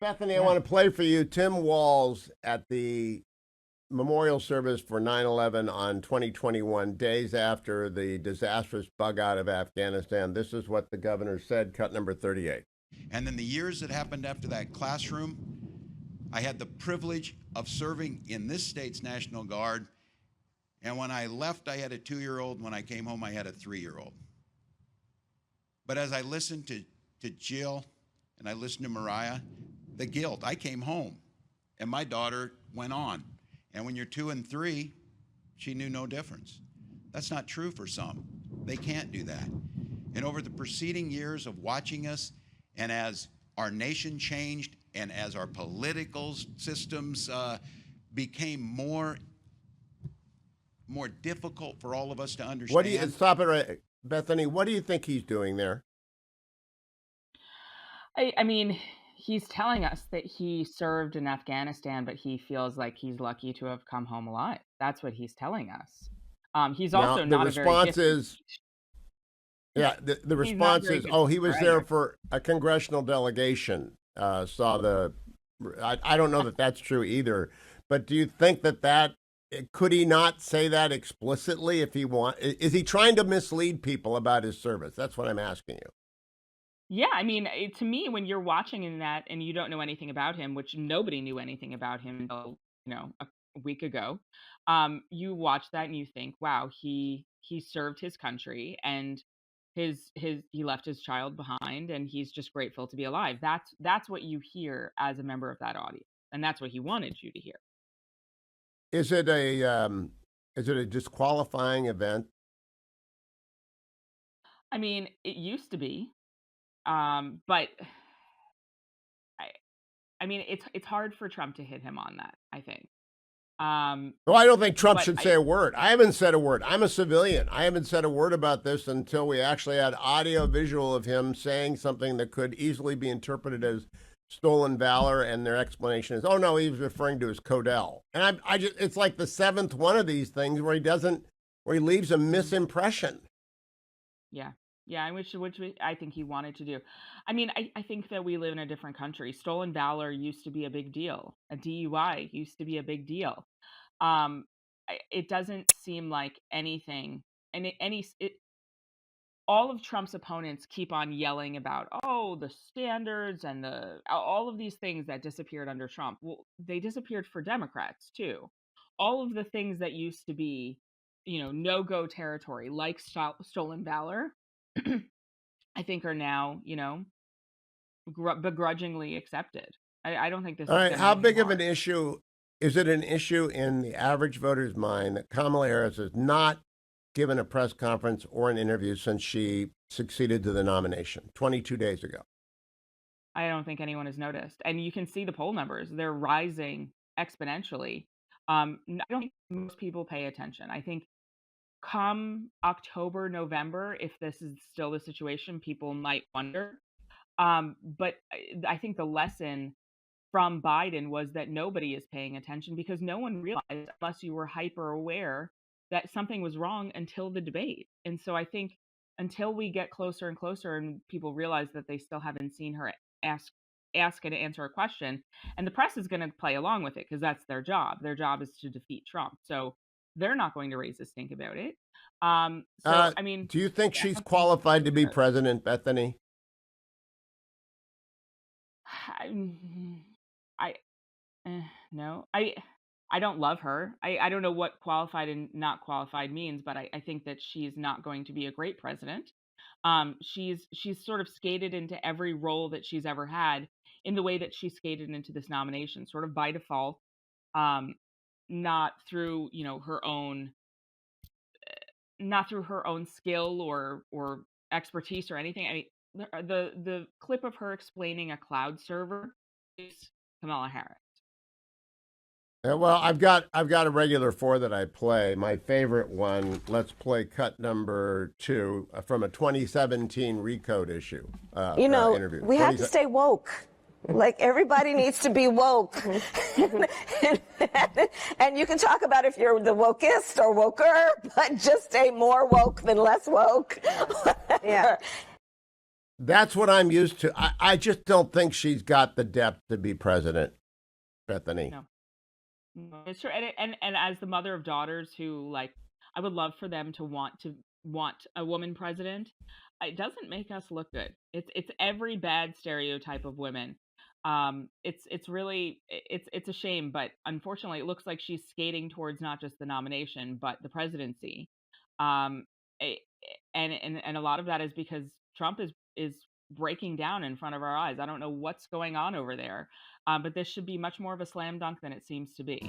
Bethany, I Yeah. want to play for you Tim Walz at the memorial service for 9/11 on 2021, days after the disastrous bug out of Afghanistan. This is what the governor said, cut number 38. And then the years that happened after that classroom, I had the privilege of serving in this state's National Guard. And when I left, I had a 2-year-old. When I came home, I had a 3-year-old. But as I listened to Jill and I listened to Mariah, the guilt, I came home and my daughter went on. And when you're 2 and 3, she knew no difference. That's not true for some. They can't do that. And over the preceding years of watching us, and as our nation changed, and as our political systems became more difficult for all of us to understand. What do you stop it right, Bethany? What do you think he's doing there? I mean, he's telling us that he served in Afghanistan, but he feels like he's lucky to have come home alive. That's what he's telling us. He's also Now, the not a very response gifted is, yeah, the he's not a response very is, good oh, he was there writer. for a congressional delegation. Saw the, I don't know that that's true either, but do you think that could he not say that explicitly if he is he trying to mislead people about his service? That's what I'm asking you. Yeah, I mean, to me, when you're watching in that and you don't know anything about him, which nobody knew anything about him until, a week ago, you watch that and you think, wow, he served his country and he left his child behind and he's just grateful to be alive. That's what you hear as a member of that audience, and that's what he wanted you to hear. Is it a disqualifying event? I mean, it used to be, but I mean, it's hard for Trump to hit him on that, I think. Well, I don't think Trump But should say a word. I haven't said a word. I'm a civilian. I haven't said a word about this until we actually had audio visual of him saying something that could easily be interpreted as stolen valor, and their explanation is, oh no, he was referring to his Codell. And it's like the seventh one of these things where he leaves a misimpression. Yeah. Yeah, which I think he wanted to do. I mean, I think that we live in a different country. Stolen valor used to be a big deal. A DUI used to be a big deal. It doesn't seem like anything, and all of Trump's opponents keep on yelling about, oh, the standards and all of these things that disappeared under Trump. Well, they disappeared for Democrats too. All of the things that used to be, no-go territory, like stolen valor, I think are now, begrudgingly accepted. I don't think this All is right, going to how hit him big of an hard. issue is it an issue in the average voter's mind that Kamala Harris has not given a press conference or an interview since she succeeded to the nomination 22 days ago? I don't think anyone has noticed. And you can see the poll numbers. They're rising exponentially. I don't think most people pay attention. I think come October, November, if this is still the situation, people might wonder. But I think the lesson from Biden was that nobody is paying attention because no one realized, unless you were hyper aware, that something was wrong until the debate. And so I think until we get closer and closer and people realize that they still haven't seen her ask and answer a question, and the press is going to play along with it because that's their job. Their job is to defeat Trump. So they're not going to raise a stink about it. So I mean, Do you think yeah, she's something qualified to be to- president, Bethany? I no, I don't love her. I don't know what qualified and not qualified means, but I think that she's not going to be a great president. She's sort of skated into every role that she's ever had in the way that she skated into this nomination, sort of by default, um, not through not through her own skill or expertise or anything. I mean, the clip of her explaining a cloud server is Kamala Harris. Well, I've got a regular 4 that I play. My favorite one. Let's play cut number 2 from a 2017 Recode issue. Interview. We have to stay woke. Like, everybody needs to be woke. And you can talk about if you're the wokest or woker, but just stay more woke than less woke. Yeah. That's what I'm used to. I just don't think she's got the depth to be president, Bethany. No. No, it's true, and as the mother of daughters who, like, I would love for them to want a woman president. It doesn't make us look good. It's every bad stereotype of women. It's really it's a shame, but unfortunately, it looks like she's skating towards not just the nomination but the presidency. Um, a- and a lot of that is because Trump is breaking down in front of our eyes. I don't know what's going on over there, but this should be much more of a slam dunk than it seems to be.